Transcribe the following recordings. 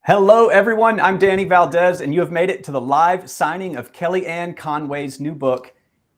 Hello, everyone. I'm Danny Valdez, and you have made it to the live signing of Kellyanne Conway's new book,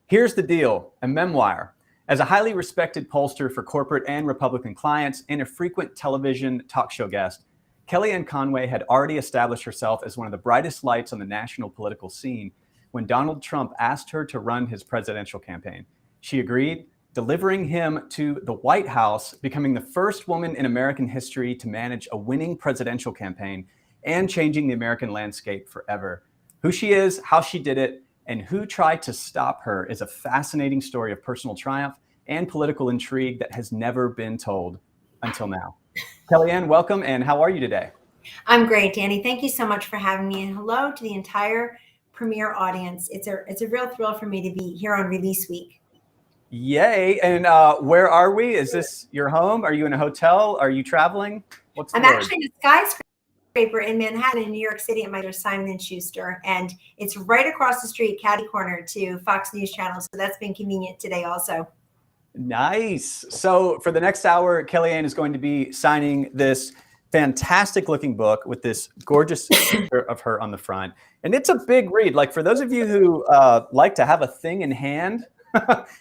Here's the Deal, a memoir. As a highly respected pollster for corporate and Republican clients and a frequent television talk show guest, Kellyanne Conway had already established herself as one of the brightest lights on the national political scene when Donald Trump asked her to run his presidential campaign. She agreed, delivering him to the White House, becoming the first woman in American history to manage a winning presidential campaign and changing the American landscape forever. Who she is, how she did it, and who tried to stop her is a fascinating story of personal triumph and political intrigue that has never been told until now. Kellyanne, welcome, and how are you today? I'm great, Danny. Thank you so much for having me, and hello to the entire premiere audience. It's a real thrill for me to be here on release week. Yay! And where are we? Is this your home? Are you in a hotel? Are you traveling? I'm actually in a skyscraper in Manhattan, in New York City, at my Simon & Schuster, and it's right across the street, catty corner to Fox News Channel. So that's been convenient today also. Nice. So for the next hour, Kellyanne is going to be signing this fantastic looking book with this gorgeous picture of her on the front. And it's a big read. Like, for those of you who like to have a thing in hand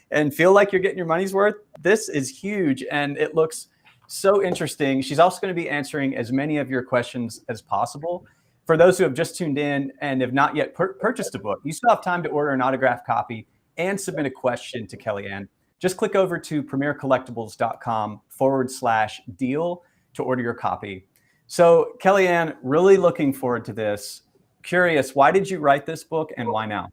and feel like you're getting your money's worth, this is huge and it looks so interesting. She's also going to be answering as many of your questions as possible. For those who have just tuned in and have not yet purchased a book, you still have time to order an autographed copy and submit a question to Kellyanne. Just click over to premiercollectibles.com/deal to order your copy. So Kellyanne, really looking forward to this. Curious, why did you write this book and why now?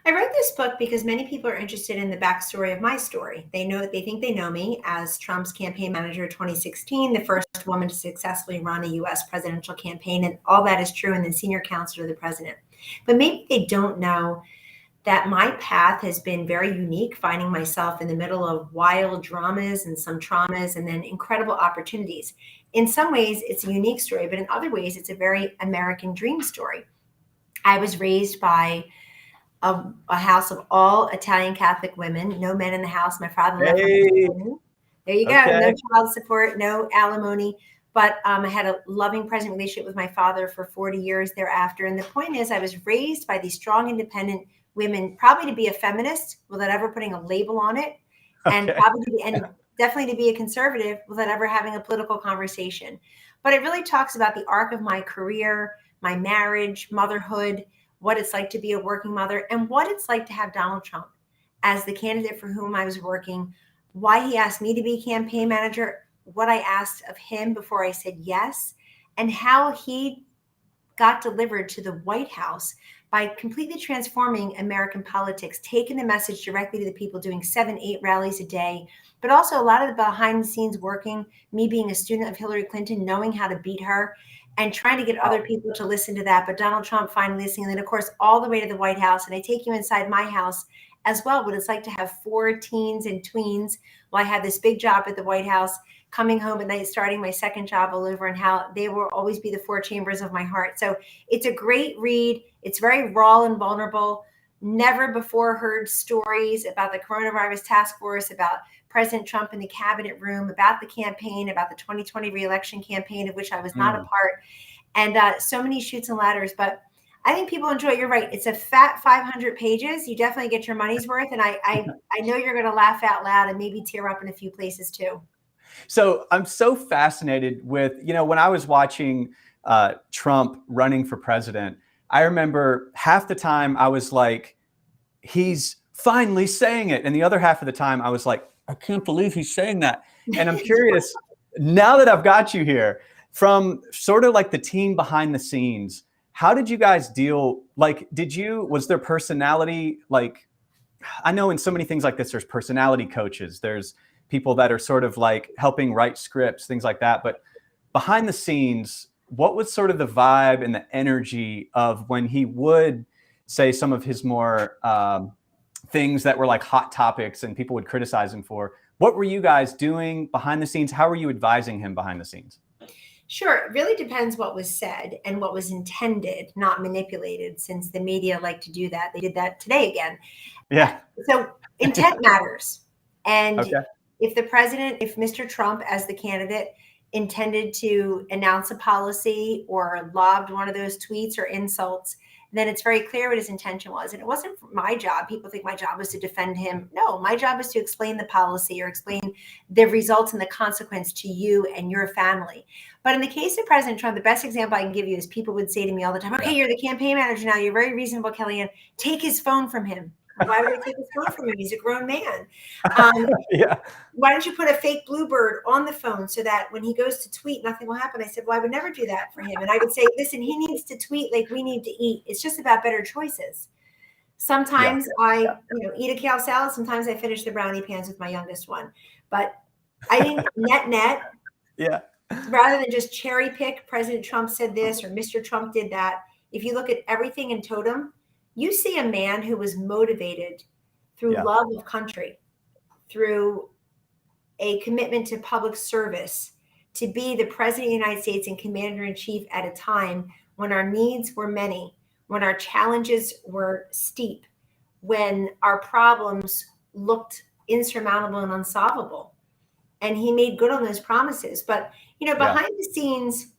I wrote this book because many people are interested in the backstory of my story. They think they know me as Trump's campaign manager in 2016, the first woman to successfully run a U.S. presidential campaign, and all that is true, and the senior counselor to the president. But maybe they don't know that my path has been very unique, finding myself in the middle of wild dramas and some traumas and then incredible opportunities. In some ways, it's a unique story, but in other ways, it's a very American dream story. I was raised by a house of all Italian Catholic women, no men in the house. My father left. Hey. There you go. Okay. No child support, no alimony. But I had a loving, present relationship with my father for 40 years thereafter. And the point is, I was raised by these strong, independent women, probably to be a feminist without ever putting a label on it, and definitely to be a conservative without ever having a political conversation. But it really talks about the arc of my career, my marriage, motherhood, what it's like to be a working mother, and what it's like to have Donald Trump as the candidate for whom I was working, why he asked me to be campaign manager, what I asked of him before I said yes, and how he got delivered to the White House by completely transforming American politics, taking the message directly to the people, doing 7-8 rallies a day, but also a lot of the behind the scenes working, me being a student of Hillary Clinton, knowing how to beat her, and trying to get other people to listen to that. But Donald Trump finally listening. And then, of course, all the way to the White House. And I take you inside my house as well, what it's like to have 4 teens and tweens while I had this big job at the White House, coming home at night, starting my second job all over, and how they will always be the 4 chambers of my heart. So it's a great read. It's very raw and vulnerable. Never before heard stories about the coronavirus task force, about President Trump in the cabinet room, about the campaign, about the 2020 reelection campaign, of which I was not a part, and so many chutes and ladders. But I think people enjoy it. You're right. It's a fat 500 pages. You definitely get your money's worth. And I know you're going to laugh out loud and maybe tear up in a few places too. So I'm so fascinated with, when I was watching Trump running for president, I remember half the time I was like, he's finally saying it. And the other half of the time I was like, I can't believe he's saying that. And I'm curious, now that I've got you here, from sort of like the team behind the scenes, how did you guys deal? Like, was there personality? Like, I know in so many things like this, there's personality coaches, there's people that are sort of like helping write scripts, things like that. But behind the scenes, what was sort of the vibe and the energy of when he would say some of his more things that were like hot topics and people would criticize him for? What were you guys doing behind the scenes? How were you advising him behind the scenes? Sure. It really depends what was said and what was intended, not manipulated, since the media like to do that. They did that today again. Yeah. So intent matters. And if Mr. Trump as the candidate intended to announce a policy or lobbed one of those tweets or insults, then it's very clear what his intention was. And it wasn't my job. People think my job was to defend him. No, my job is to explain the policy or explain the results and the consequence to you and your family. But in the case of President Trump, the best example I can give you is people would say to me all the time, okay, you're the campaign manager now. You're very reasonable, Kellyanne. Take his phone from him. Why would I take his phone from him? He's a grown man. Why don't you put a fake bluebird on the phone so that when he goes to tweet, nothing will happen? I said, well, I would never do that for him. And I would say, listen, he needs to tweet like we need to eat. It's just about better choices. Sometimes I eat a kale salad. Sometimes I finish the brownie pans with my youngest one. But I think net, rather than just cherry pick, President Trump said this or Mr. Trump did that, if you look at everything in totem, you see a man who was motivated through love of country, through a commitment to public service, to be the president of the United States and commander-in-chief at a time when our needs were many, when our challenges were steep, when our problems looked insurmountable and unsolvable. And he made good on those promises. But, behind the scenes,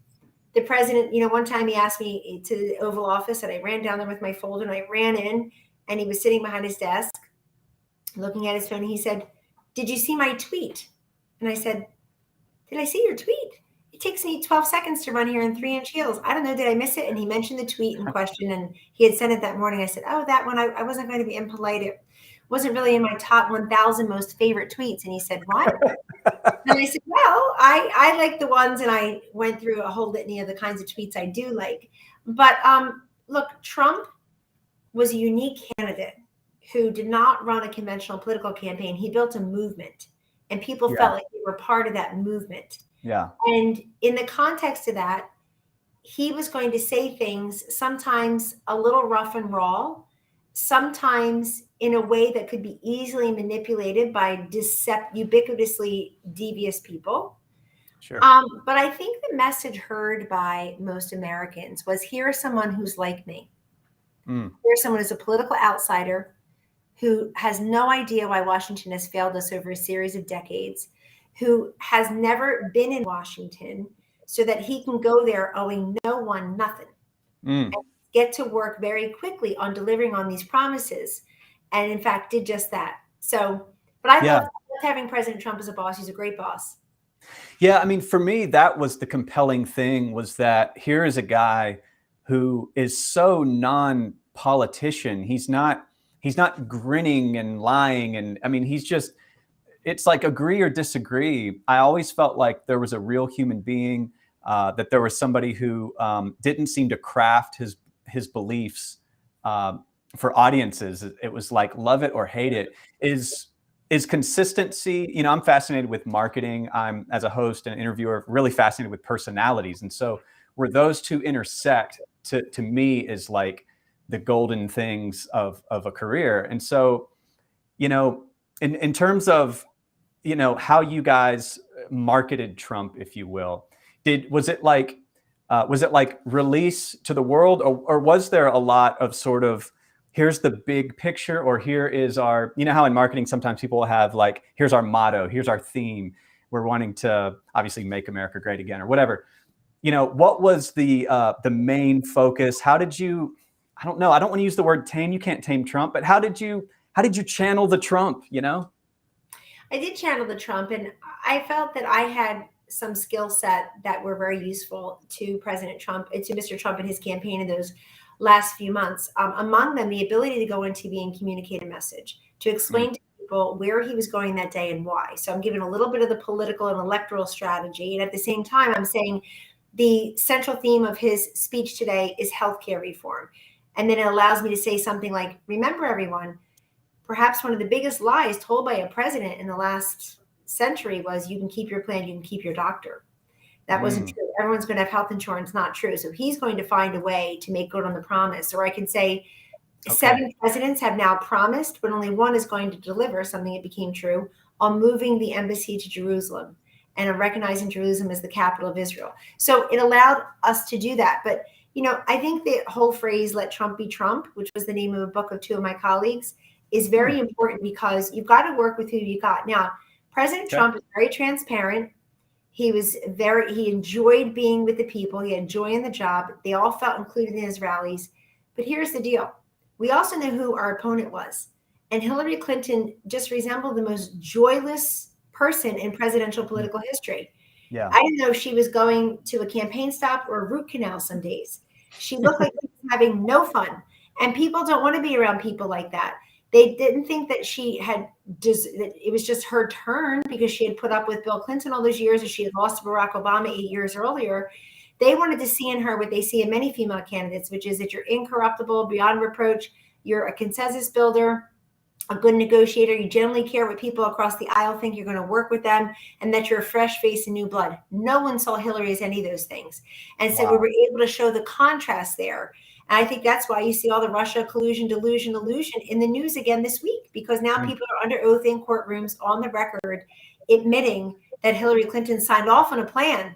the president, one time he asked me to the Oval Office and I ran down there with my folder and I ran in and he was sitting behind his desk looking at his phone. And he said, did you see my tweet? And I said, did I see your tweet? It takes me 12 seconds to run here in 3-inch heels. I don't know. Did I miss it? And he mentioned the tweet in question and he had sent it that morning. I said, oh, that one, I wasn't going to be impolite. It wasn't really in my top 1,000 most favorite tweets. And he said, what? And I said, well, I like the ones, and I went through a whole litany of the kinds of tweets I do like. But look, Trump was a unique candidate who did not run a conventional political campaign. He built a movement, and people felt like they were part of that movement. Yeah. And in the context of that, he was going to say things sometimes a little rough and raw, sometimes in a way that could be easily manipulated by ubiquitously devious people. Sure. But I think the message heard by most Americans was, here's someone who's like me. Here's someone who's a political outsider who has no idea why Washington has failed us over a series of decades, who has never been in Washington so that he can go there owing no one nothing. And get to work very quickly on delivering on these promises. And in fact, did just that. So, but I love having President Trump as a boss. He's a great boss. Yeah. I mean, for me, that was the compelling thing, was that here is a guy who is so non-politician. He's not grinning and lying. And I mean, it's like agree or disagree. I always felt like there was a real human being, that there was somebody who didn't seem to craft his beliefs for audiences. It was like love it or hate it. Is consistency. I'm fascinated with marketing. I'm, as a host and interviewer, really fascinated with personalities. And so where those two intersect, to me, is like the golden things of a career. And so, in terms of, how you guys marketed Trump, if you will, was it like release to the world, or was there a lot of sort of, here's the big picture, or here is our, how in marketing sometimes people will have like, here's our motto, here's our theme, we're wanting to obviously make America great again, or whatever. What was the main focus? How did you, I don't know, I don't want to use the word tame, you can't tame Trump, but how did you channel the Trump, I did channel the Trump, and I felt that I had some skill set that were very useful to President Trump, and to Mr. Trump and his campaign in those last few months. Among them, the ability to go on TV and communicate a message, to explain to people where he was going that day and why. So I'm giving a little bit of the political and electoral strategy. And at the same time, I'm saying the central theme of his speech today is healthcare reform. And then it allows me to say something like, remember, everyone, perhaps one of the biggest lies told by a president in the last century was, you can keep your plan, you can keep your doctor. That wasn't true. Everyone's going to have health insurance, not true. So he's going to find a way to make good on the promise. Or I can say 7 presidents have now promised, but only one is going to deliver something that became true, on moving the embassy to Jerusalem and on recognizing Jerusalem as the capital of Israel. So it allowed us to do that. But, I think the whole phrase, let Trump be Trump, which was the name of a book of 2 of my colleagues, is very important, because you've got to work with who you got. Now, President Trump is very transparent. He enjoyed being with the people. He had joy in the job. They all felt included in his rallies. But here's the deal. We also know who our opponent was. And Hillary Clinton just resembled the most joyless person in presidential political history. Yeah. I didn't know if she was going to a campaign stop or a root canal some days. She looked like she was having no fun. And people don't want to be around people like that. They didn't think that that it was just her turn because she had put up with Bill Clinton all those years, and she had lost to Barack Obama 8 years earlier. They wanted to see in her what they see in many female candidates, which is that you're incorruptible, beyond reproach, you're a consensus builder, a good negotiator, you generally care what people across the aisle think, you're going to work with them, and that you're a fresh face and new blood. No one saw Hillary as any of those things. And so we were able to show the contrast there. And I think that's why you see all the Russia collusion, delusion, illusion in the news again this week, because now people are under oath in courtrooms on the record admitting that Hillary Clinton signed off on a plan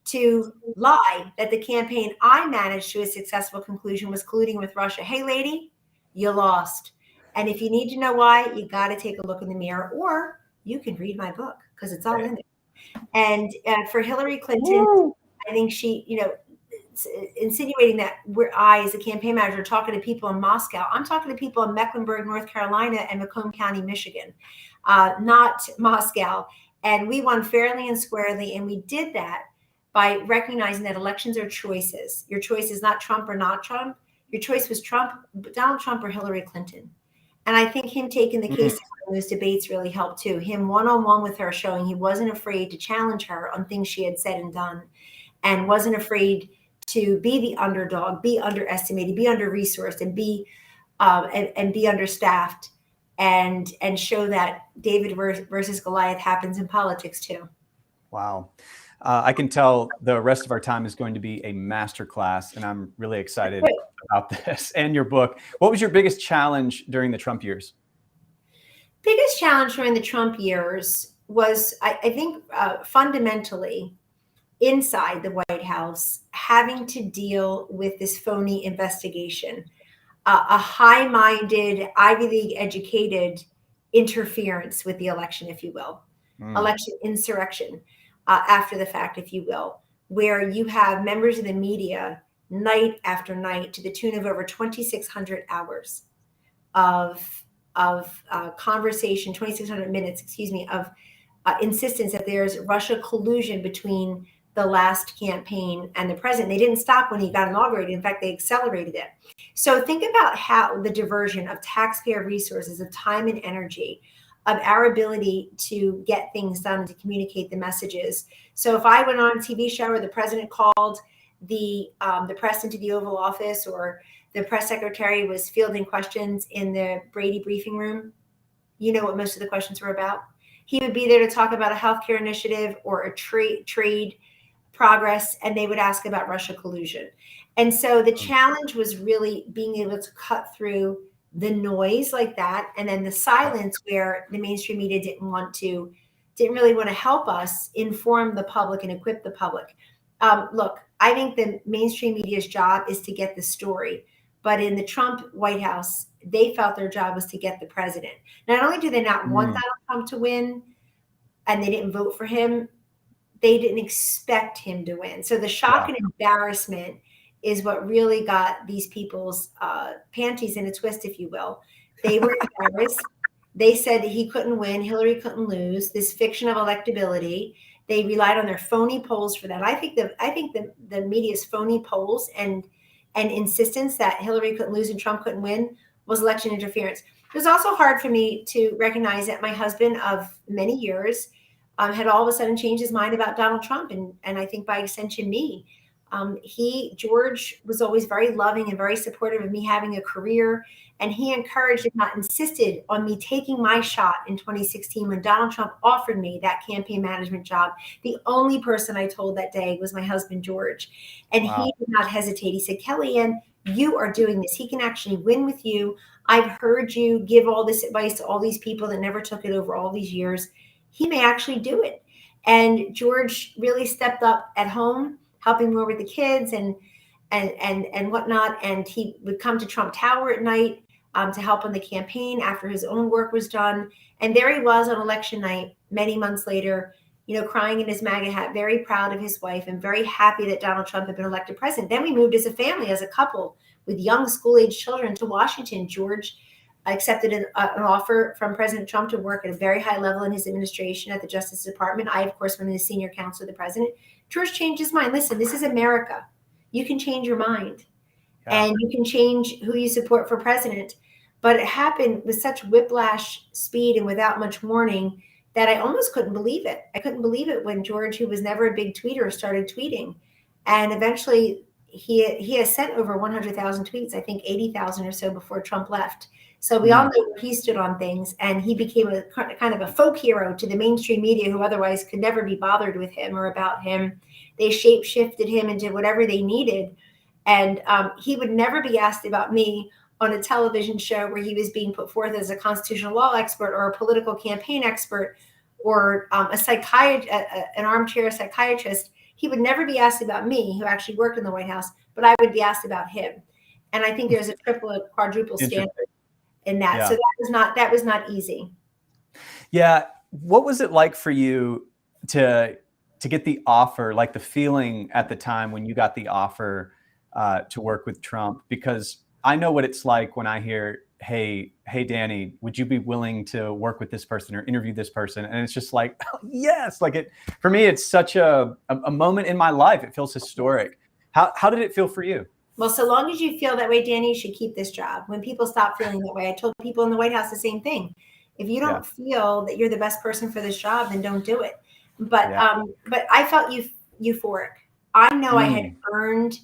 to lie, that the campaign I managed to a successful conclusion was colluding with Russia. Hey, lady, you lost. And if you need to know why, you got to take a look in the mirror, or you can read my book because it's all in there. And for Hillary Clinton, I think she, insinuating that I, as a campaign manager, talking to people in Moscow. I'm talking to people in Mecklenburg, North Carolina, and Macomb County, Michigan, not Moscow. And we won fairly and squarely, and we did that by recognizing that elections are choices. Your choice is not Trump or not Trump. Your choice was Donald Trump or Hillary Clinton. And I think him taking the case in those debates really helped too. Him one-on-one with her, showing he wasn't afraid to challenge her on things she had said and done, and wasn't afraid to be the underdog, be underestimated, be under-resourced, and be understaffed, and show that David versus Goliath happens in politics too. Wow. I can tell the rest of our time is going to be a masterclass, and I'm really excited about this and your book. What was your biggest challenge during the Trump years? Biggest challenge during the Trump years was, I think, fundamentally inside the White House, having to deal with this phony investigation, a high-minded, Ivy League educated interference with the election, if you will, election insurrection. After the fact, if you will, where you have members of the media night after night to the tune of over 2,600 hours of conversation, 2,600 minutes, of insistence that there's Russia collusion between the last campaign and the president. They didn't stop when he got inaugurated. In fact, they accelerated it. So think about how the diversion of taxpayer resources, of time and energy, of our ability to get things done and to communicate the messages. So if I went on a TV show or the president called the press into the Oval Office, or the press secretary was fielding questions in the Brady briefing room, you know what most of the questions were about? He would be there to talk about a healthcare initiative or a trade progress, and they would ask about Russia collusion. And so the challenge was really being able to cut through the noise like that, and then the silence where the mainstream media didn't really want to help us inform the public and equip the public. Look, I think the mainstream media's job is to get the story, but in the Trump White House, they felt their job was to get the president. Not only do they not want Donald Trump to win, and they didn't vote for him, they didn't expect him to win. So the shock and embarrassment is what really got these people's panties in a twist, if you will. They were embarrassed. They said that he couldn't win, Hillary couldn't lose, this fiction of electability. They relied on their phony polls for that. I think the media's phony polls and insistence that Hillary couldn't lose and Trump couldn't win was election interference. It was also hard for me to recognize that my husband of many years had all of a sudden changed his mind about Donald Trump, and I think by extension me. George was always very loving and very supportive of me having a career, and he encouraged, if not insisted, on me taking my shot in 2016 when Donald Trump offered me that campaign management job. The only person I told that day was my husband, George, and he did not hesitate. He said, Kellyanne, you are doing this. He can actually win with you. I've heard you give all this advice to all these people that never took it over all these years. He may actually do it. And George really stepped up at home, helping more with the kids and whatnot. And he would come to Trump Tower at night to help on the campaign after his own work was done. And there he was on election night, many months later, crying in his MAGA hat, very proud of his wife and very happy that Donald Trump had been elected president. Then we moved as a family, as a couple with young school-age children to Washington. George accepted an offer from President Trump to work at a very high level in his administration at the Justice Department. I, of course, went in the senior counsel of the president. George changed his mind. Listen, this is America. You can change your mind. Yeah. And you can change who you support for president. But it happened with such whiplash speed and without much warning that I almost couldn't believe it. I couldn't believe it when George, who was never a big tweeter, started tweeting. And eventually he has sent over 100,000 tweets, I think 80,000 or so before Trump left. So we all know where he stood on things, and he became a kind of a folk hero to the mainstream media who otherwise could never be bothered with him or about him. They shape-shifted him into whatever they needed. And he would never be asked about me on a television show where he was being put forth as a constitutional law expert or a political campaign expert or a psychiatrist, an armchair psychiatrist. He would never be asked about me, who actually worked in the White House, but I would be asked about him. And I think there's a triple or quadruple standard in that. Yeah. So that was not easy. Yeah. What was it like for you to get the offer, like the feeling at the time when you got the offer to work with Trump? Because I know what it's like when I hear, hey, Danny, would you be willing to work with this person or interview this person? And it's just like, oh, yes, like for me, it's such a moment in my life. It feels historic. How did it feel for you? Well, so long as you feel that way, Danny, you should keep this job. When people stop feeling that way, I told people in the White House the same thing. If you don't feel that you're the best person for this job, then don't do it. But I felt euphoric. I know I had earned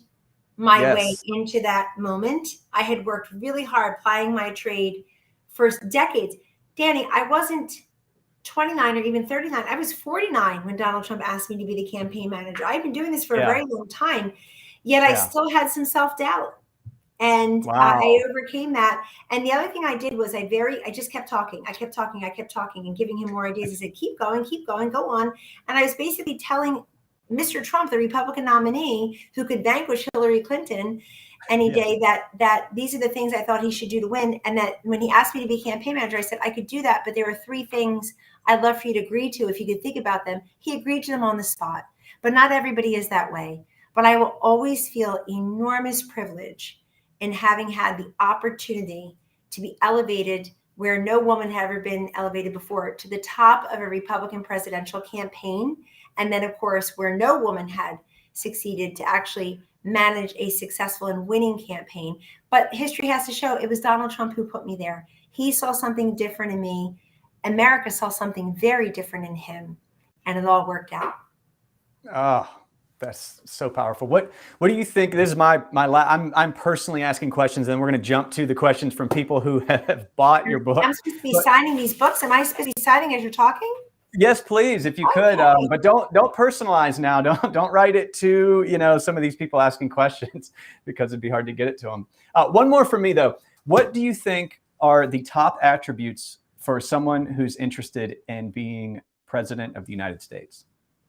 my way into that moment. I had worked really hard plying my trade for decades. Danny, I wasn't 29 or even 39. I was 49 when Donald Trump asked me to be the campaign manager. I've been doing this for a very long time. Yet I still had some self-doubt, and I overcame that. And the other thing I did was I just kept talking. I kept talking and giving him more ideas. I said, keep going, go on. And I was basically telling Mr. Trump, the Republican nominee who could vanquish Hillary Clinton any day, that these are the things I thought he should do to win. And that when he asked me to be campaign manager, I said, I could do that, but there were 3 things I'd love for you to agree to if you could think about them. He agreed to them on the spot, but not everybody is that way. But I will always feel enormous privilege in having had the opportunity to be elevated where no woman had ever been elevated before, to the top of a Republican presidential campaign. And then, of course, where no woman had succeeded to actually manage a successful and winning campaign. But history has to show it was Donald Trump who put me there. He saw something different in me. America saw something very different in him. And it all worked out. Oh. That's so powerful. What do you think? This is I'm personally asking questions, and we're going to jump to the questions from people who have bought your book. I'm supposed to be signing these books. Am I supposed to be signing as you're talking? Yes, please, if you could. But don't personalize now. Don't write it to some of these people asking questions because it'd be hard to get it to them. One more from me though. What do you think are the top attributes for someone who's interested in being president of the United States?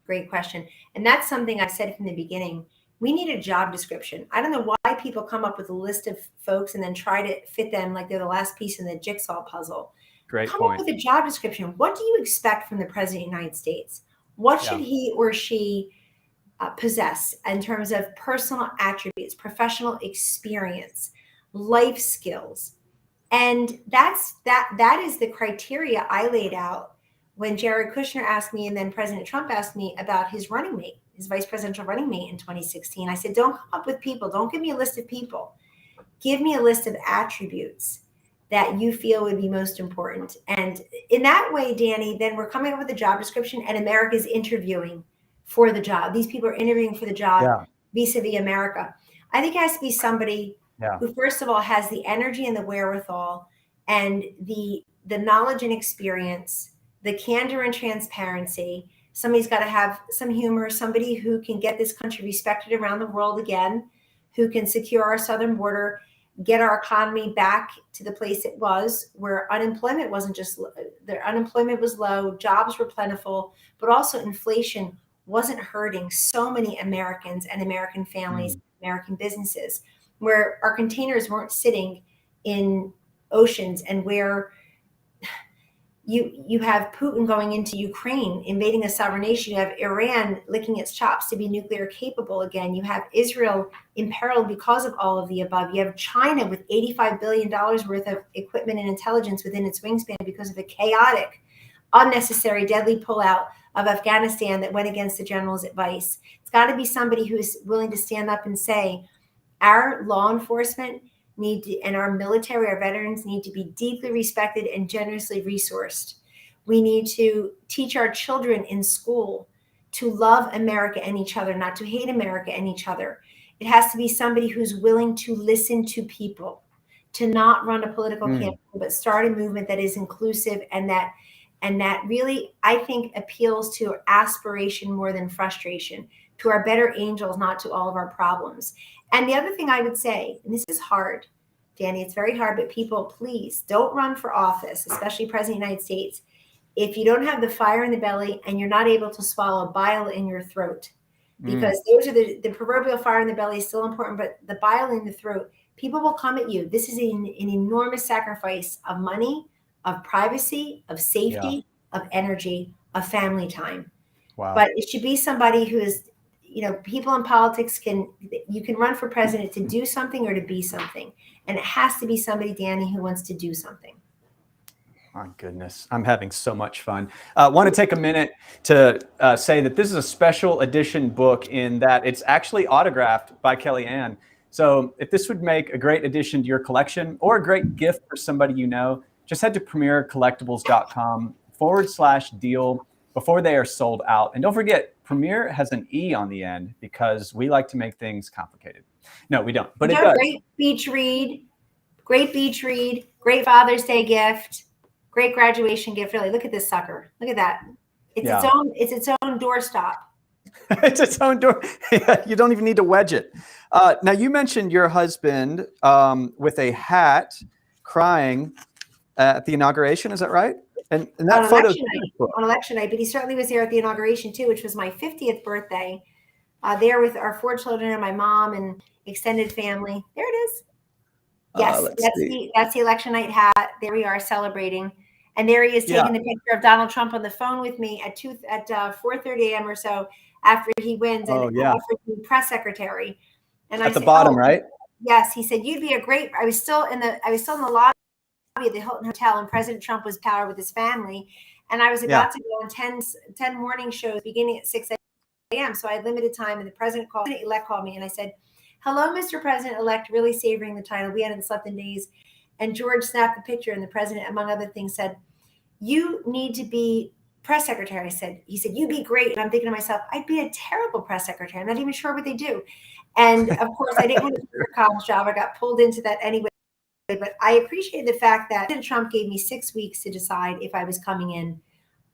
Great question. And that's something I've said from the beginning. We need a job description. I don't know why people come up with a list of folks and then try to fit them like they're the last piece in the jigsaw puzzle. Great Come point. up with a job description. What do you expect from the president of the United States? What should he or she possess in terms of personal attributes, professional experience, life skills? And that is the criteria I laid out when Jared Kushner asked me, and then President Trump asked me about his running mate, his vice presidential running mate in 2016. I said, don't come up with people. Don't give me a list of people. Give me a list of attributes that you feel would be most important. And in that way, Danny, then we're coming up with a job description, and America's interviewing for the job. These people are interviewing for the job vis-a-vis America. I think it has to be somebody who, first of all, has the energy and the wherewithal and the knowledge and experience, the candor and transparency. Somebody's got to have some humor, somebody who can get this country respected around the world again, who can secure our southern border, get our economy back to the place it was, where unemployment unemployment was low, jobs were plentiful, but also inflation wasn't hurting so many Americans and American families, American businesses, where our containers weren't sitting in oceans, and where You have Putin going into Ukraine, invading a sovereign nation. You have Iran licking its chops to be nuclear capable again. You have Israel imperiled because of all of the above. You have China with $85 billion worth of equipment and intelligence within its wingspan because of a chaotic, unnecessary, deadly pullout of Afghanistan that went against the general's advice. It's got to be somebody who's willing to stand up and say, our law enforcement and our military, our veterans need to be deeply respected and generously resourced. We need to teach our children in school to love America and each other, not to hate America and each other. It has to be somebody who's willing to listen to people, to not run a political campaign, but start a movement that is inclusive and that really, I think, appeals to aspiration more than frustration, to our better angels, not to all of our problems. And the other thing I would say, and this is hard, Danny, it's very hard, but people, please don't run for office, especially President of the United States, if you don't have the fire in the belly and you're not able to swallow bile in your throat. Because those are the proverbial fire in the belly is still important, but the bile in the throat, people will come at you. This is an enormous sacrifice of money, of privacy, of safety, of energy, of family time. Wow. But it should be somebody who is, people in politics you can run for president to do something or to be something. And it has to be somebody, Danny, who wants to do something. My goodness, I'm having so much fun. I want to take a minute to say that this is a special edition book in that it's actually autographed by Kellyanne. So if this would make a great addition to your collection or a great gift for somebody you know, just head to premiercollectibles.com/deal before they are sold out. And don't forget, Premier has an E on the end because we like to make things complicated. No, we don't, but it does. Great beach read, great Father's Day gift, great graduation gift. Really, look at this sucker. Look at that. It's its own doorstop. It's its own door. You don't even need to wedge it. Now, you mentioned your husband with a hat crying at the inauguration. Is that right? And that photo on election night, but he certainly was there at the inauguration too, which was my 50th birthday. There with our 4 children and my mom and extended family. There it is. Yes, that's the election night hat. There we are celebrating, and there he is taking the picture of Donald Trump on the phone with me at 4:30 a.m. or so after he wins, and offered me press secretary. And at the bottom, right? Yes, he said you'd be a great. I was still in the lobby at the Hilton Hotel, and President Trump was power with his family, and I was about to go on 10 morning shows beginning at 6 a.m. So I had limited time, and the President-elect called me, and I said, "Hello, Mr. President-elect, really savoring the title. We hadn't slept in days." And George snapped the picture, and the president, among other things, said, "You need to be press secretary." He said, "You'd be great." And I'm thinking to myself, I'd be a terrible press secretary. I'm not even sure what they do. And of course, I didn't want to do a college job. I got pulled into that anyway. But I appreciate the fact that President Trump gave me 6 weeks to decide if I was coming in.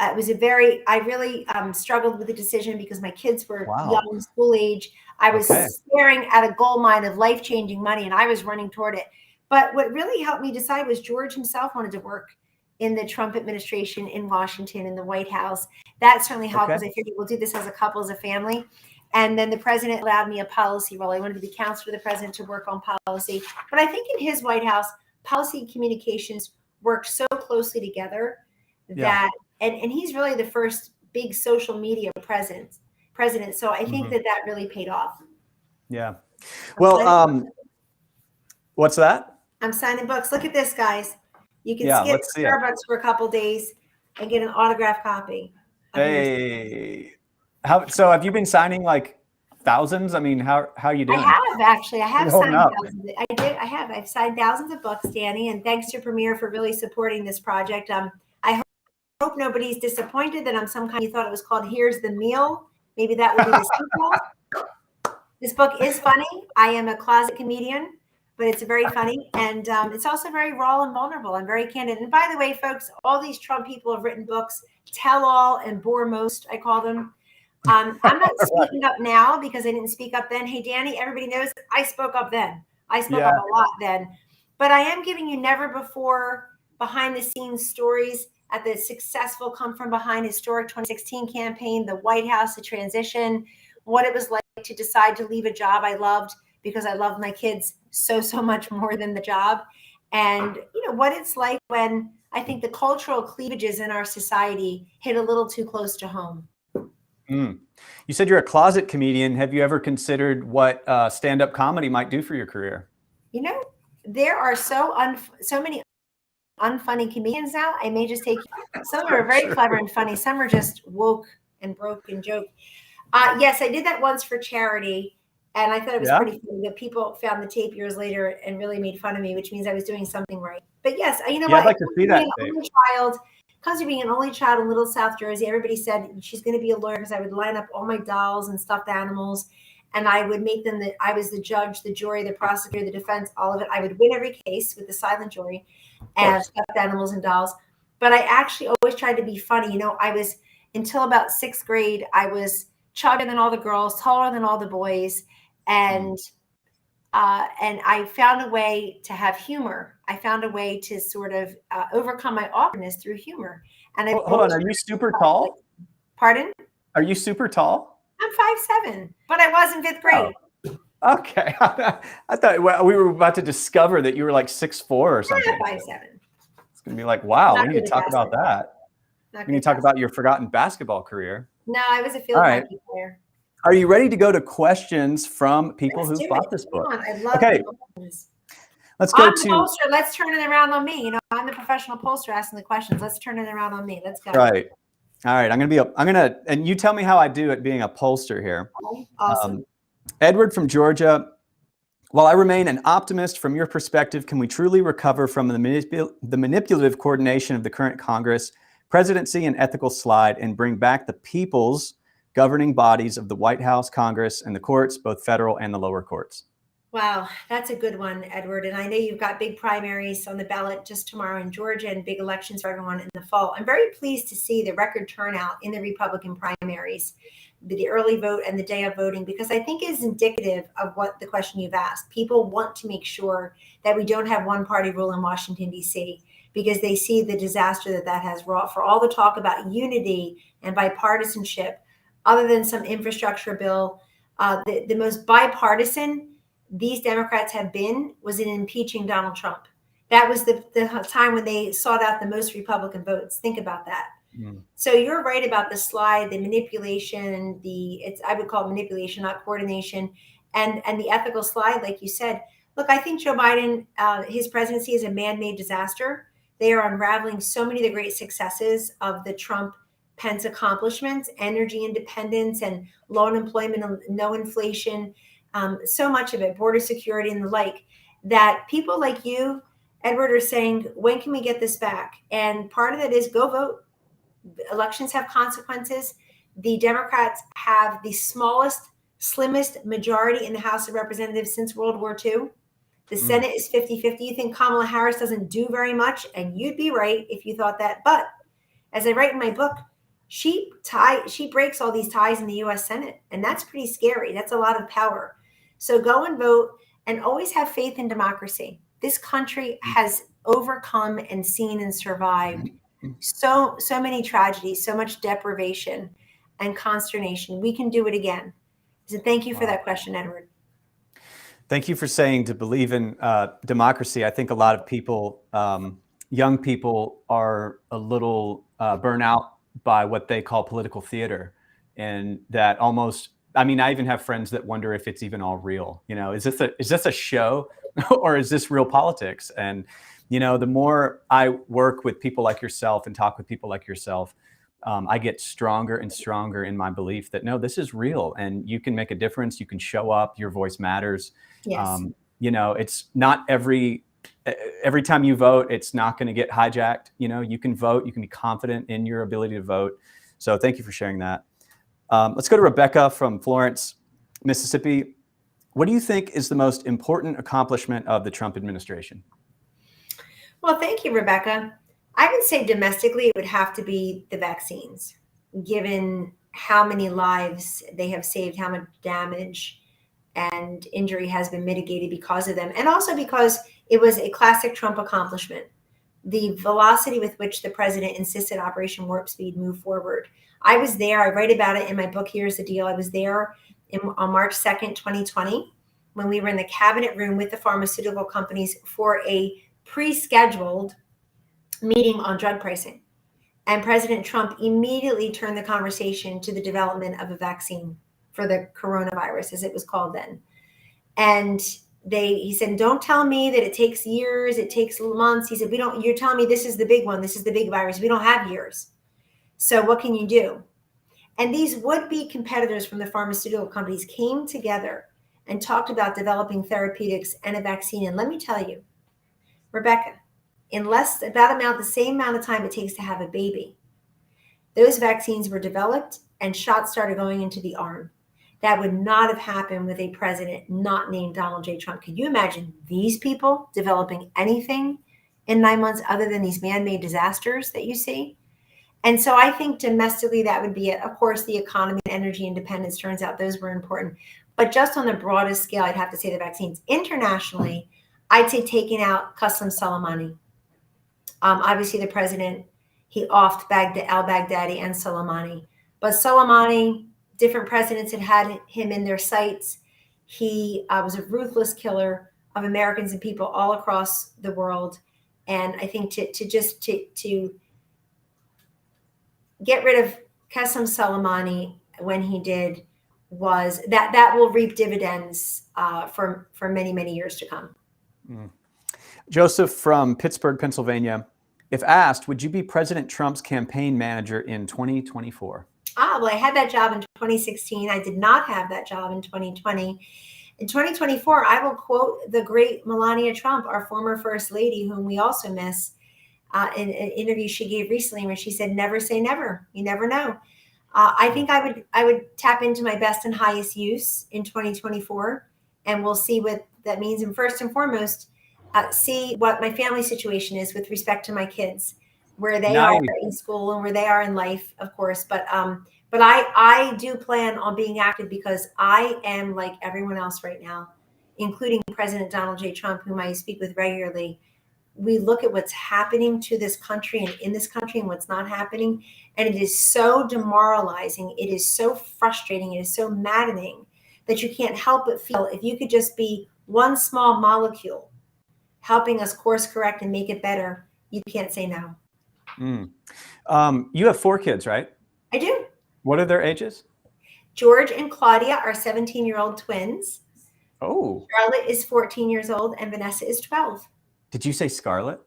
It was I really struggled with the decision because my kids were young, school age. I was staring at a gold mine of life-changing money, and I was running toward it. But what really helped me decide was George himself wanted to work in the Trump administration in Washington, in the White House. That certainly helped because I figured we'll do this as a couple, as a family. And then the president allowed me a policy role. I wanted to be counselor to the president to work on policy. But I think in his White House, policy and communications worked so closely together that, and he's really the first big social media president. So I think that really paid off. Yeah. Well, what's that? I'm signing books. Look at this, guys. You can skip Starbucks for a couple days and get an autographed copy. Hey. So have you been signing like thousands? I mean, how are you doing? I have actually. I have signed thousands. I've signed thousands of books, Danny, and thanks to Premier for really supporting this project. I hope nobody's disappointed that I'm some kind. You thought it was called "Here's the Meal." Maybe that will be the sequel. This book is funny. I am a closet comedian, but it's very funny, and it's also very raw and vulnerable. I'm very candid. And by the way, folks, all these Trump people have written books, tell all and bore most, I call them. I'm not speaking up now because I didn't speak up then. Hey, Danny, everybody knows I spoke up then. I spoke up a lot then. But I am giving you never before behind the scenes stories at the successful come from behind historic 2016 campaign, the White House, the transition, what it was like to decide to leave a job I loved because I loved my kids so much more than the job. And, what it's like when I think the cultural cleavages in our society hit a little too close to home. Mm. You said you're a closet comedian. Have you ever considered what stand-up comedy might do for your career? You know, there are so many unfunny comedians now. I may just take some are very clever and funny. Some are just woke and broke and joke. Yes, I did that once for charity, and I thought it was pretty funny. But people found the tape years later and really made fun of me, which means I was doing something right. But yes, you know what? I'd like to see that tape. Comes to being an only child in Little South Jersey. Everybody said she's going to be a lawyer because I would line up all my dolls and stuffed animals, and I would make them that I was the judge, the jury, the prosecutor, the defense, all of it. I would win every case with the silent jury and stuffed animals and dolls. But I actually always tried to be funny. You know, I was until about 6th grade, I was chubbier than all the girls, taller than all the boys, and I found a way to have humor. I found a way to sort of overcome my awkwardness through humor. And hold on, are you super tall? Pardon? Are you super tall? I'm 5'7", but I was in 5th grade. Oh, okay, I thought we were about to discover that you were like 6'4" or something. Yeah, 5'7". It's gonna be like, wow, we need to talk about that. We need to talk about your forgotten basketball career. No, I was a field hockey player. Are you ready to go to questions from people who bought this book? I love questions. Let's go to pollster. Let's turn it around on me. You know, I'm the professional pollster asking the questions. Let's turn it around on me. Let's go. Right. All right. And you tell me how I do at being a pollster here. Awesome. Edward from Georgia. While I remain an optimist, from your perspective, can we truly recover from the manipulative coordination of the current Congress, presidency, and ethical slide and bring back the people's governing bodies of the White House, Congress, and the courts, both federal and the lower courts? Wow, that's a good one, Edward. And I know you've got big primaries on the ballot just tomorrow in Georgia and big elections for everyone in the fall. I'm very pleased to see the record turnout in the Republican primaries, the early vote and the day of voting, because I think it is indicative of what the question you've asked. People want to make sure that we don't have one party rule in Washington, D.C., because they see the disaster that has wrought. For all the talk about unity and bipartisanship, other than some infrastructure bill, the most bipartisan these Democrats have been was in impeaching Donald Trump. That was the time when they sought out the most Republican votes. Think about that. So you're right about the slide, the manipulation, I would call it manipulation, not coordination, and the ethical slide, like you said. Look, I think Joe Biden, his presidency is a man-made disaster. They are unraveling so many of the great successes of the Trump-Pence accomplishments, energy independence and low unemployment and no inflation, so much of it, border security and the like, that people like you, Edward, are saying, when can we get this back? And part of it is go vote. Elections have consequences. The Democrats have the smallest, slimmest majority in the House of Representatives since World War II. The Senate is 50-50. You think Kamala Harris doesn't do very much, and you'd be right if you thought that. But as I write in my book, she breaks all these ties in the U.S. Senate, and that's pretty scary. That's a lot of power. So go and vote and always have faith in democracy. This country has overcome and seen and survived so many tragedies, so much deprivation and consternation. We can do it again. So thank you for that question, Edward. Thank you for saying to believe in democracy. I think a lot of people, young people, are a little burnt out by what they call political theater, and that almost, I mean, I even have friends that wonder if it's even all real. You know, is this a show or is this real politics? And, you know, the more I work with people like yourself and talk with people like yourself, I get stronger and stronger in my belief that, no, this is real and you can make a difference. You can show up. Your voice matters. Yes. You know, it's not every time you vote, it's not going to get hijacked. You know, you can vote. You can be confident in your ability to vote. So thank you for sharing that. Let's go to Rebecca from Florence, Mississippi. What do you think is the most important accomplishment of the Trump administration? Well, thank you, Rebecca. I would say domestically, it would have to be the vaccines, given how many lives they have saved, how much damage and injury has been mitigated because of them. And also because it was a classic Trump accomplishment. The velocity with which the president insisted Operation Warp Speed move forward. I was there. I write about it in my book, Here's the Deal. I was there on March 2nd, 2020, when we were in the cabinet room with the pharmaceutical companies for a pre-scheduled meeting on drug pricing. And President Trump immediately turned the conversation to the development of a vaccine for the coronavirus, as it was called then. And he said, don't tell me that it takes years, it takes months. He said, you're telling me this is the big one, this is the big virus. We don't have years. So what can you do? And these would-be competitors from the pharmaceutical companies came together and talked about developing therapeutics and a vaccine. And let me tell you, Rebecca, in the same amount of time it takes to have a baby, those vaccines were developed and shots started going into the arm. That would not have happened with a president not named Donald J. Trump. Could you imagine these people developing anything in 9 months other than these man-made disasters that you see? And so I think domestically that would be it. Of course, the economy and energy independence, turns out those were important. But just on the broadest scale, I'd have to say the vaccines. Internationally, I'd say taking out Qasem Soleimani. Obviously, the president, he offed al-Baghdadi and Soleimani. But Soleimani, different presidents had him in their sights. He was a ruthless killer of Americans and people all across the world. And I think to get rid of Qasem Soleimani when he did was that will reap dividends for many, many years to come. Mm. Joseph from Pittsburgh, Pennsylvania. If asked, would you be President Trump's campaign manager in 2024? Well, I had that job in 2016. I did not have that job in 2020. In 2024, I will quote the great Melania Trump, our former First Lady, whom we also miss, in an interview she gave recently where she said, never say never. You never know. I think I would tap into my best and highest use in 2024, and we'll see what that means. And first and foremost, see what my family situation is with respect to my kids, where they are in school and where they are in life, of course. But I do plan on being active because I am like everyone else right now, including President Donald J. Trump, whom I speak with regularly. We look at what's happening to this country and in this country and what's not happening. And it is so demoralizing. It is so frustrating. It is so maddening that you can't help but feel if you could just be one small molecule helping us course correct and make it better, you can't say no. You have 4 kids, right? I do. What are their ages? George and Claudia are 17-year-old twins. Oh. Charlotte is 14 years old and Vanessa is 12. Did you say Scarlett?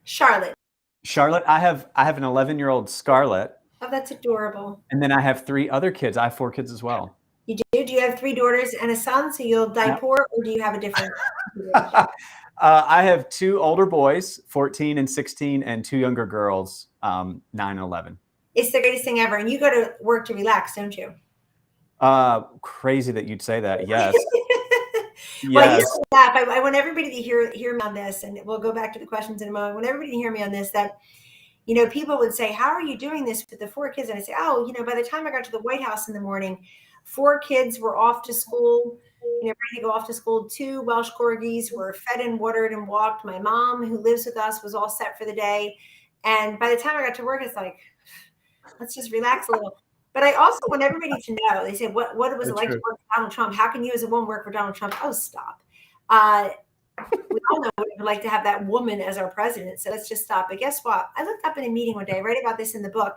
Charlotte. Charlotte, I have an 11-year-old Scarlett. Oh, that's adorable. And then I have 3 other kids. I have 4 kids as well. You do? Do you have 3 daughters and a son, so you'll die poor, or do you have a different? I have 2 older boys, 14 and 16, and 2 younger girls, 9 and 11. It's the greatest thing ever. And you go to work to relax, don't you? Crazy that you'd say that. Yes. Well, yes. You laugh. I want everybody to hear me on this, and we'll go back to the questions in a moment. I want everybody to hear me on this, that, people would say, how are you doing this with the 4 kids? And I say, by the time I got to the White House in the morning, 4 kids were off to school, ready to go off to school. 2 Welsh corgis were fed and watered and walked. My mom, who lives with us, was all set for the day. And by the time I got to work, it's like, let's just relax a little. But I also want everybody to know, they say, what was it like to work for Donald Trump? How can you as a woman work for Donald Trump? Oh, stop. We all know what it would like to have that woman as our president. So let's just stop. But guess what? I looked up in a meeting one day, I write about this in the book,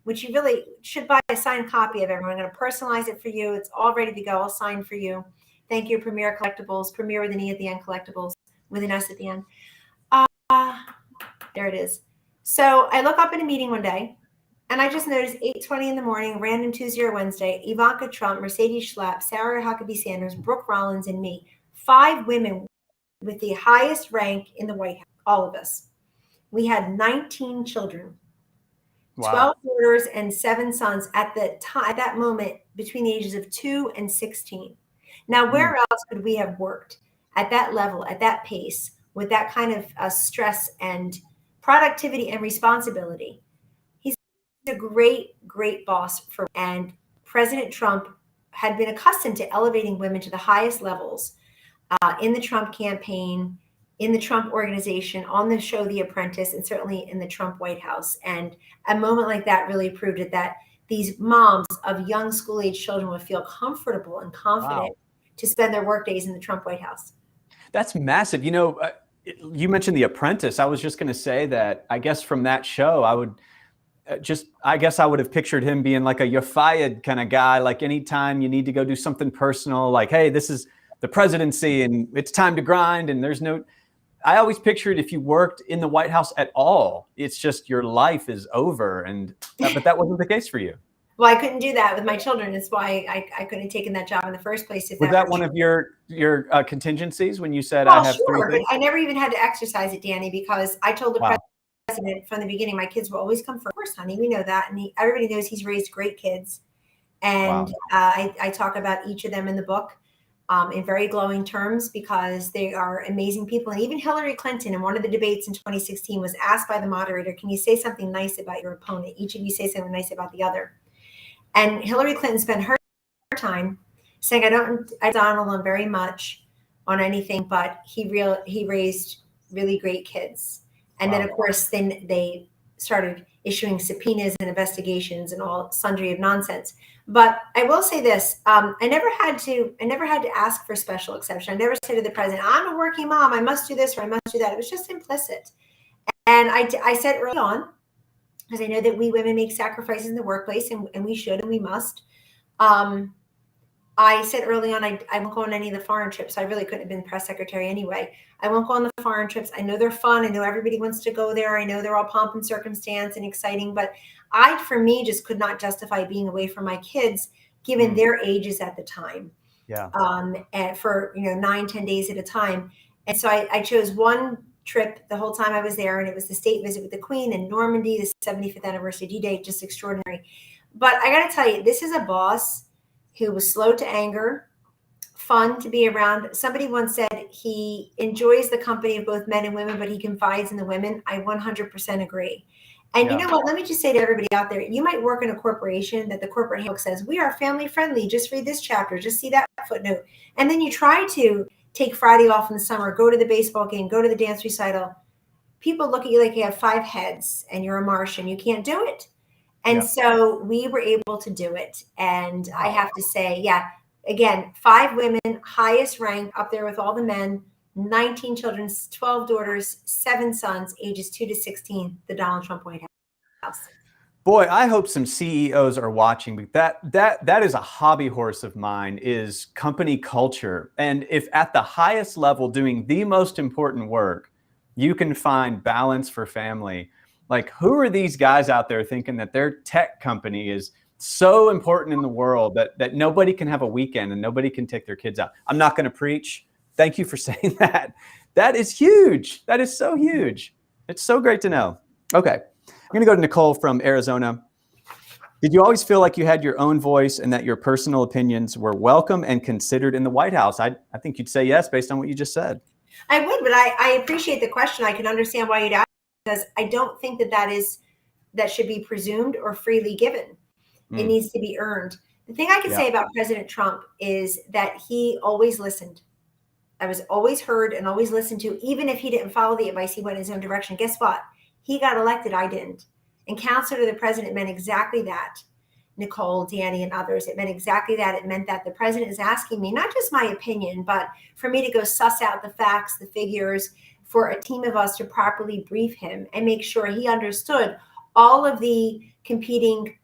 which you really should buy a signed copy of everyone. I'm going to personalize it for you. It's all ready to go. I'll sign for you. Thank you, Premier Collectibles. Premier with an E at the end, Collectibles with an S at the end. There it is. So I look up in a meeting one day, and I just noticed 8:20 in the morning, random Tuesday or Wednesday, Ivanka Trump, Mercedes Schlapp, Sarah Huckabee Sanders, Brooke Rollins, and me. 5 women with the highest rank in the White House, all of us. We had 19 children, wow. 12 daughters and 7 sons at that moment between the ages of 2 and 16. Now, where else could we have worked at that level, at that pace, with that kind of stress and productivity and responsibility? He's a great, great boss and President Trump had been accustomed to elevating women to the highest levels in the Trump campaign, in the Trump organization, on the show The Apprentice, and certainly in the Trump White House. And a moment like that really proved it, that these moms of young school-age children would feel comfortable and confident to spend their work days in the Trump White House. That's massive. you mentioned The Apprentice. I was just going to say that I guess from that show, I would have pictured him being like a "you're fired" kind of guy. Like anytime you need to go do something personal, like, hey, this is the presidency and it's time to grind. And I always pictured if you worked in the White House at all, it's just your life is over. But that wasn't the case for you. Well, I couldn't do that with my children. It's why I couldn't have taken that job in the first place. Was that one of your contingencies when you said, well, I have sure, three but I never even had to exercise it, Danny, because I told the president from the beginning, my kids will always come first, honey. We know that. And everybody knows he's raised great kids. And I talk about each of them in the book in very glowing terms because they are amazing people. And even Hillary Clinton in one of the debates in 2016 was asked by the moderator, can you say something nice about your opponent? Each of you say something nice about the other. And Hillary Clinton spent her time saying, I don't Donald on very much on anything, but he raised really great kids. And then, of course, then they started issuing subpoenas and investigations and all sundry of nonsense. But I will say this: I never had to ask for special exception. I never said to the president, "I'm a working mom. I must do this or I must do that." It was just implicit. And I said early on, because I know that we women make sacrifices in the workplace, and we should and we must. I said early on, I won't go on any of the foreign trips. I really couldn't have been press secretary anyway. I won't go on the foreign trips. I know they're fun. I know everybody wants to go there. I know they're all pomp and circumstance and exciting, but for me, just could not justify being away from my kids, given their ages at the time. Yeah. And for 9-10 days at a time. And so I chose one trip the whole time I was there, and it was the state visit with the Queen in Normandy, the 75th anniversary D-Day, just extraordinary. But I got to tell you, this is a boss who was slow to anger, fun to be around. Somebody once said he enjoys the company of both men and women, but he confides in the women. I 100% agree. And you know what? Let me just say to everybody out there, you might work in a corporation that the corporate handbook says, we are family friendly. Just read this chapter. Just see that footnote. And then you try to take Friday off in the summer, go to the baseball game, go to the dance recital. People look at you like you have 5 heads and you're a Martian. You can't do it. And so we were able to do it. And I have to say, again, 5 women, highest rank up there with all the men, 19 children, 12 daughters, 7 sons, ages 2 to 16, the Donald Trump White House. Boy, I hope some CEOs are watching, but that is a hobby horse of mine, is company culture. And if at the highest level doing the most important work, you can find balance for family. Like, who are these guys out there thinking that their tech company is so important in the world that nobody can have a weekend and nobody can take their kids out? I'm not going to preach. Thank you for saying that. That is huge. That is so huge. It's so great to know. Okay. I'm going to go to Nicole from Arizona. Did you always feel like you had your own voice and that your personal opinions were welcome and considered in the White House? I think you'd say yes, based on what you just said. I would, but I appreciate the question. I can understand why you'd ask, because I don't think that should be presumed or freely given. It needs to be earned. The thing I can say about President Trump is that he always listened. I was always heard and always listened to, even if he didn't follow the advice, he went his own direction. Guess what? He got elected, I didn't. And counselor to the president meant exactly that. Nicole, Danny, and others, it meant exactly that. It meant that the president is asking me, not just my opinion, but for me to go suss out the facts, the figures, for a team of us to properly brief him and make sure he understood all of the competing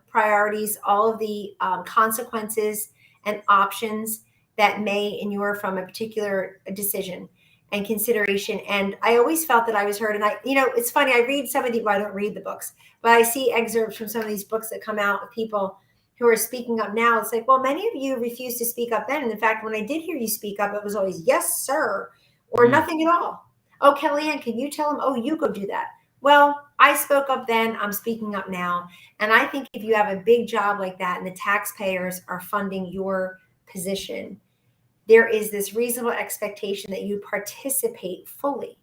priorities, all of the consequences and options that may inure from a particular decision and consideration. And I always felt that I was heard. And it's funny, I read some of the, well, I don't read the books, but I see excerpts from some of these books that come out of people who are speaking up now. It's like, well, many of you refused to speak up then. And in fact, when I did hear you speak up, it was always, yes, sir, or nothing at all. Oh, Kellyanne, can you tell him? Oh, you go do that. Well, I spoke up then, I'm speaking up now. And I think if you have a big job like that and the taxpayers are funding your position, there is this reasonable expectation that you participate fully.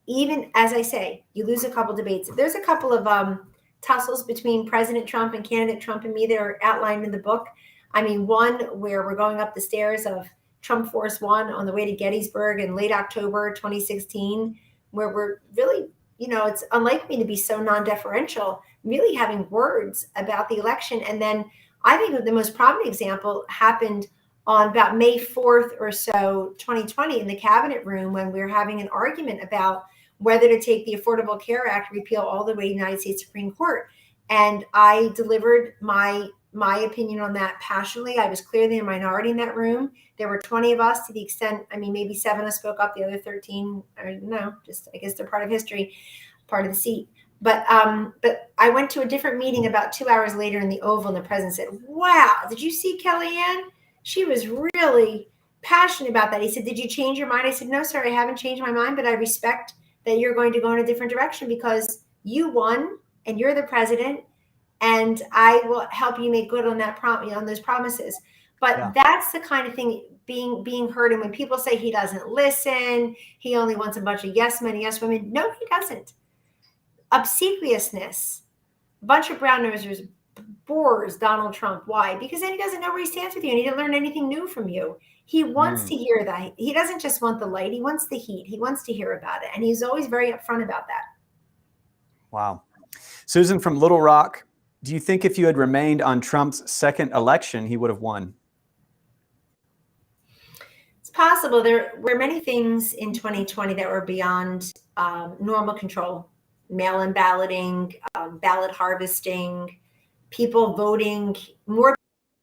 Even, as I say, you lose a couple debates. There's a couple of tussles between President Trump and candidate Trump and me that are outlined in the book. I mean, one where we're going up the stairs of Trump Force One on the way to Gettysburg in late October 2016, where we're really, it's unlike me to be so non-deferential, really having words about the election. And then I think the most prominent example happened on about May 4th or so, 2020, in the cabinet room when we were having an argument about whether to take the Affordable Care Act repeal all the way to the United States Supreme Court. And I delivered my opinion on that passionately. I was clearly a minority in that room. There were 20 of us, to the extent, I mean, maybe 7 of us spoke up, the other 13, or no, just, I guess they're part of history, part of the seat. But I went to a different meeting about 2 hours later in the Oval, and the president said, "Wow, did you see Kellyanne? She was really passionate about that." He said, "Did you change your mind?" I said, "No, sir, I haven't changed my mind, but I respect that you're going to go in a different direction because you won and you're the president, and I will help you make good on that on those promises." But that's the kind of thing being heard. And when people say he doesn't listen, he only wants a bunch of yes men, yes women. No, he doesn't. Obsequiousness, a bunch of brown nosers bores Donald Trump. Why? Because then he doesn't know where he stands with you, and he didn't learn anything new from you. He wants to hear that. He doesn't just want the light. He wants the heat. He wants to hear about it. And he's always very upfront about that. Wow. Susan from Little Rock, do you think if you had remained on Trump's second election, he would have won? It's possible. There were many things in 2020 that were beyond normal control. Mail-in balloting, ballot harvesting, people voting, more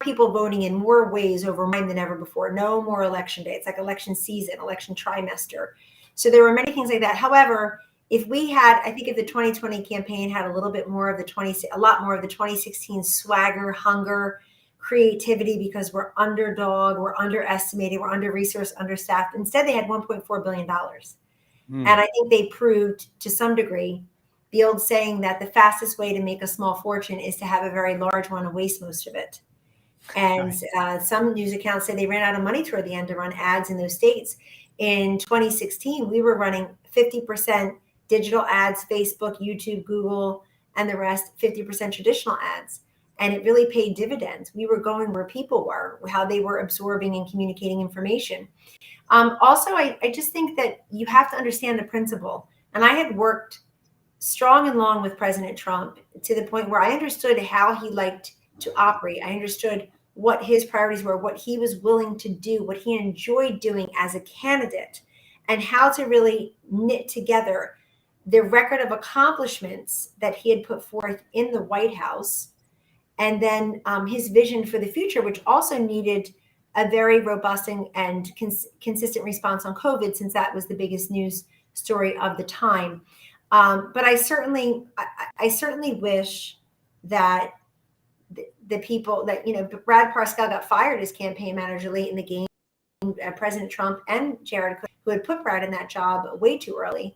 people voting in more ways over time than ever before. No more election day. It's like election season, election trimester. So there were many things like that. However, if we had, I think if the 2020 campaign had a little bit more of a lot more of the 2016 swagger, hunger, creativity, because we're underdog, we're underestimated, we're under-resourced, understaffed. Instead, they had $1.4 billion. And I think they proved to some degree the old saying that the fastest way to make a small fortune is to have a very large one and waste most of it. And some news accounts say they ran out of money toward the end to run ads in those states. In 2016, we were running 50% digital ads, Facebook, YouTube, Google, and the rest, 50% traditional ads. And it really paid dividends. We were going where people were, how they were absorbing and communicating information. Also, I just think that you have to understand the principle. And I had worked strong and long with President Trump to the point where I understood how he liked to operate. I understood what his priorities were, what he was willing to do, what he enjoyed doing as a candidate, and how to really knit together the record of accomplishments that he had put forth in the White House, and then his vision for the future, which also needed a very robust and consistent response on COVID, since that was the biggest news story of the time. But I certainly wish that the people that, Brad Parscale got fired as campaign manager late in the game. President Trump and Jared, who had put Brad in that job way too early,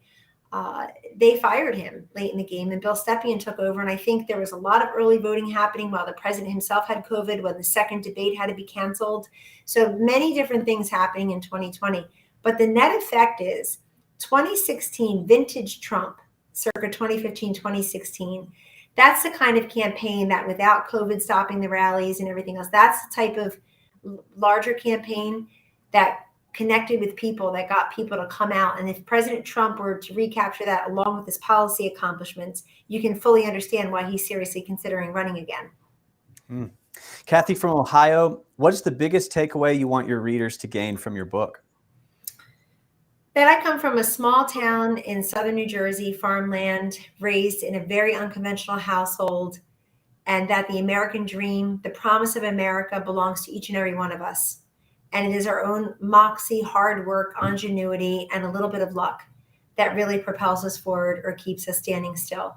they fired him late in the game, and Bill Stepien took over. And I think there was a lot of early voting happening while the president himself had COVID, when the second debate had to be canceled. So many different things happening in 2020. But the net effect is 2016 vintage Trump, circa 2015, 2016. That's the kind of campaign that, without COVID stopping the rallies and everything else, that's the type of larger campaign that connected with people, that got people to come out. And if President Trump were to recapture that along with his policy accomplishments, you can fully understand why he's seriously considering running again. Kathy from Ohio, what is the biggest takeaway you want your readers to gain from your book? That I come from a small town in southern New Jersey, farmland, raised in a very unconventional household, and that the American dream, the promise of America, belongs to each and every one of us. And it is our own moxie, hard work, ingenuity, and a little bit of luck that really propels us forward or keeps us standing still.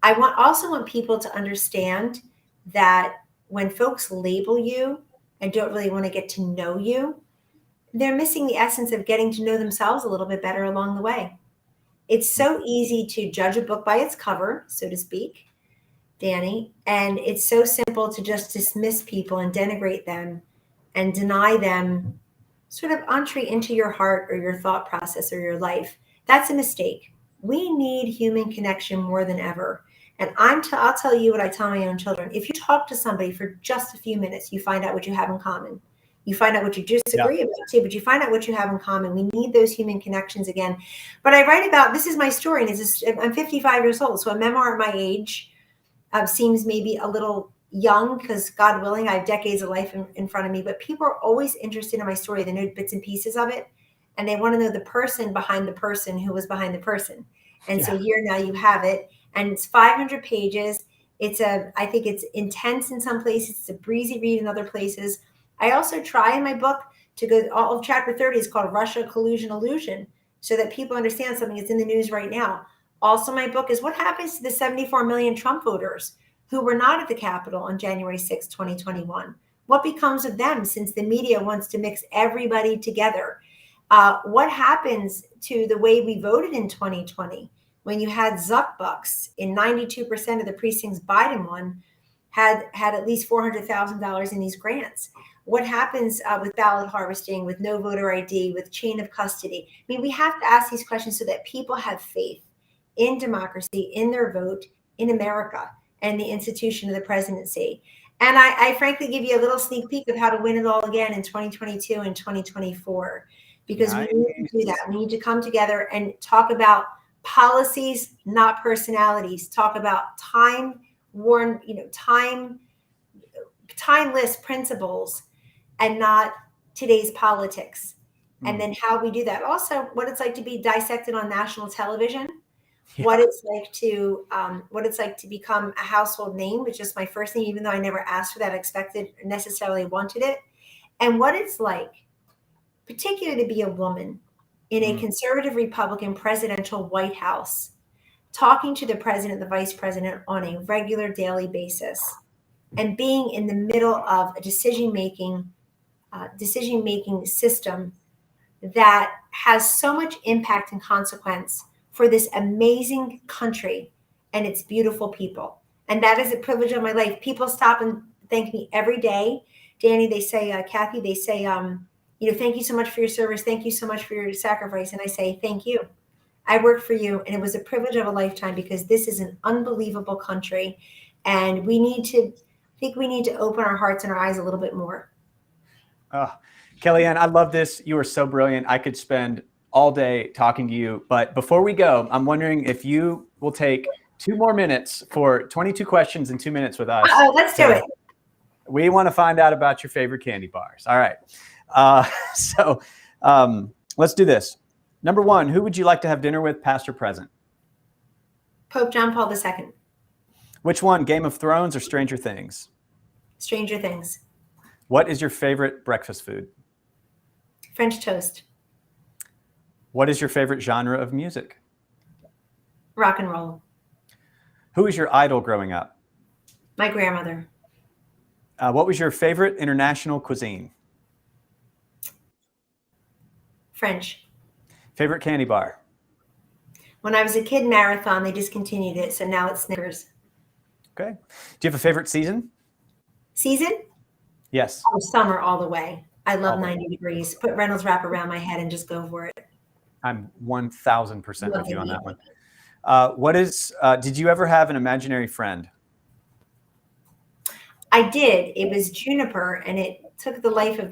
I also want people to understand that when folks label you and don't really want to get to know you, they're missing the essence of getting to know themselves a little bit better along the way. It's so easy to judge a book by its cover, so to speak, Danny, and it's so simple to just dismiss people and denigrate them and deny them sort of entry into your heart or your thought process or your life. That's a mistake. We need human connection more than ever. And I'll tell you what I tell my own children. If you talk to somebody for just a few minutes, you find out what you have in common. You find out what you disagree about too, but you find out what you have in common. We need those human connections again. But I write about, this is my story, and I'm 55 years old, so a memoir at my age seems maybe a little young because God willing, I have decades of life in front of me, but people are always interested in my story. They know bits and pieces of it, and they want to know the person behind the person who was behind the person. And so here now you have it, and it's 500 pages. I think it's intense in some places. It's a breezy read in other places. I also try in my book to go, all of chapter 30 is called Russia, Collusion, Illusion, so that people understand something that's in the news right now. Also, my book is what happens to the 74 million Trump voters who were not at the Capitol on January 6, 2021? What becomes of them since the media wants to mix everybody together? What happens to the way we voted in 2020 when you had Zuck bucks in 92% of the precincts Biden won had at least $400,000 in these grants? What happens with ballot harvesting, with no voter ID, with chain of custody? I mean, we have to ask these questions so that people have faith in democracy, in their vote, in America, and the institution of the presidency. And I frankly give you a little sneak peek of how to win it all again in 2022 and 2024, because we need to do that. We need to come together and talk about policies, not personalities. Talk about time-worn, timeless principles, and not today's politics. And then how we do that. Also, what it's like to be dissected on national television. What it's like to become a household name, which is my first name, even though I never asked for that, expected, necessarily wanted it. And what it's like, particularly to be a woman in a conservative Republican presidential White House, talking to the president, the vice president on a regular daily basis, and being in the middle of a decision-making system that has so much impact and consequence for this amazing country and its beautiful people. And that is a privilege of my life. People stop and thank me every day. Danny, they say, Kathy, they say, thank you so much for your service. Thank you so much for your sacrifice. And I say, thank you. I worked for you, and it was a privilege of a lifetime, because this is an unbelievable country. And we need to open our hearts and our eyes a little bit more. Kellyanne, I love this. You are so brilliant. I could spend all day talking to you. But before we go, I'm wondering if you will take 2 more minutes for 22 questions in 2 minutes with us. Let's do it. We want to find out about your favorite candy bars. All right. Let's do this. Number 1, who would you like to have dinner with, past or present? Pope John Paul II. Which one, Game of Thrones or Stranger Things? Stranger Things. What is your favorite breakfast food? French toast. What is your favorite genre of music? Rock and roll. Who was your idol growing up? My grandmother. What was your favorite international cuisine? French. Favorite candy bar? When I was a kid, Marathon, they discontinued it, so now it's Snickers. Okay. Do you have a favorite season? Season? Yes. Oh, summer all the way. I love 90 degrees. Put Reynolds wrap around my head and just go for it. I'm 1000% with you on that one. Did you ever have an imaginary friend? I did. It was Juniper, and it took the life of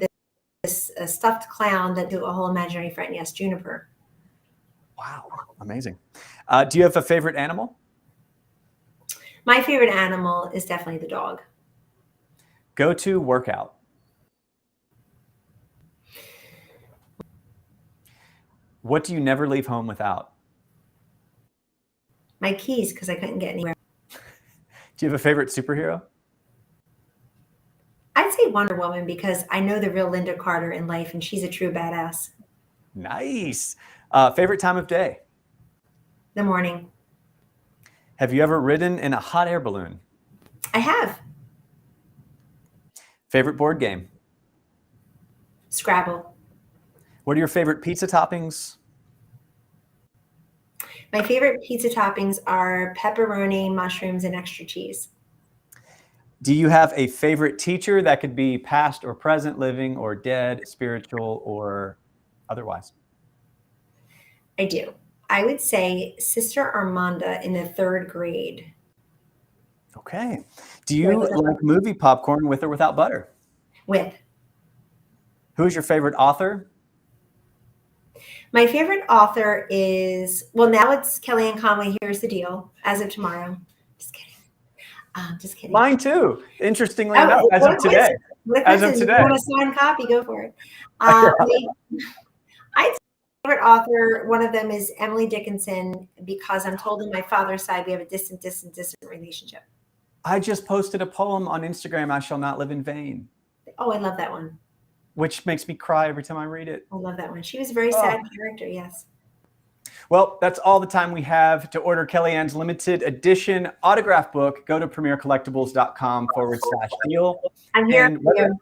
this stuffed clown that do a whole imaginary friend. Yes, Juniper. Wow, amazing. Do you have a favorite animal? My favorite animal is definitely the dog. Go-to workout? What do you never leave home without? My keys, because I couldn't get anywhere. Do you have a favorite superhero? I'd say Wonder Woman, because I know the real Linda Carter in life, and she's a true badass. Nice. Favorite time of day? The morning. Have you ever ridden in a hot air balloon? I have. Favorite board game? Scrabble. What are your favorite pizza toppings? My favorite pizza toppings are pepperoni, mushrooms, and extra cheese. Do you have a favorite teacher that could be past or present, living or dead, spiritual or otherwise? I do. I would say Sister Armanda in the 3rd grade. Okay. Do you like movie popcorn with or without butter? With. Who is your favorite author? My favorite author is, well, now it's Kellyanne Conway. Here's the deal. As of tomorrow. Just kidding. Just kidding. Mine too. Interestingly enough, as of today. As of today. If you want a signed copy, go for it. I'd say favorite author, one of them is Emily Dickinson, because I'm told on my father's side we have a distant relationship. I just posted a poem on Instagram, I Shall Not Live in Vain. Oh, I love that one. Which makes me cry every time I read it. I love that one. She was a very sad character, yes. Well, that's all the time we have. To order Kellyanne's limited edition autograph book, go to premiercollectibles.com/deal. I'm here for you.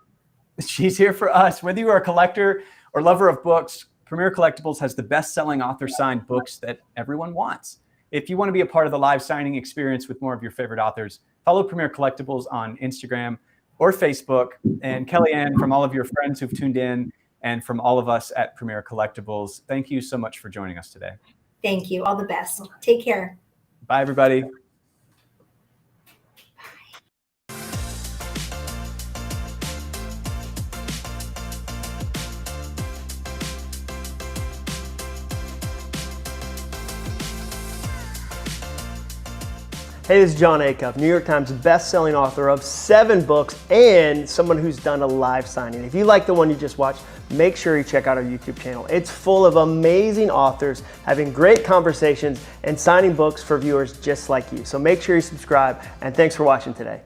She's here for us. Whether you are a collector or lover of books, Premier Collectibles has the best-selling author-signed books that everyone wants. If you want to be a part of the live signing experience with more of your favorite authors, follow Premier Collectibles on Instagram or Facebook. And Kellyanne, from all of your friends who've tuned in and from all of us at Premier Collectibles, thank you so much for joining us today. Thank you. All the best. Take care. Bye, everybody. Hey, this is John Acuff, New York Times best-selling author of 7 books and someone who's done a live signing. If you like the one you just watched, make sure you check out our YouTube channel. It's full of amazing authors having great conversations and signing books for viewers just like you. So make sure you subscribe, and thanks for watching today.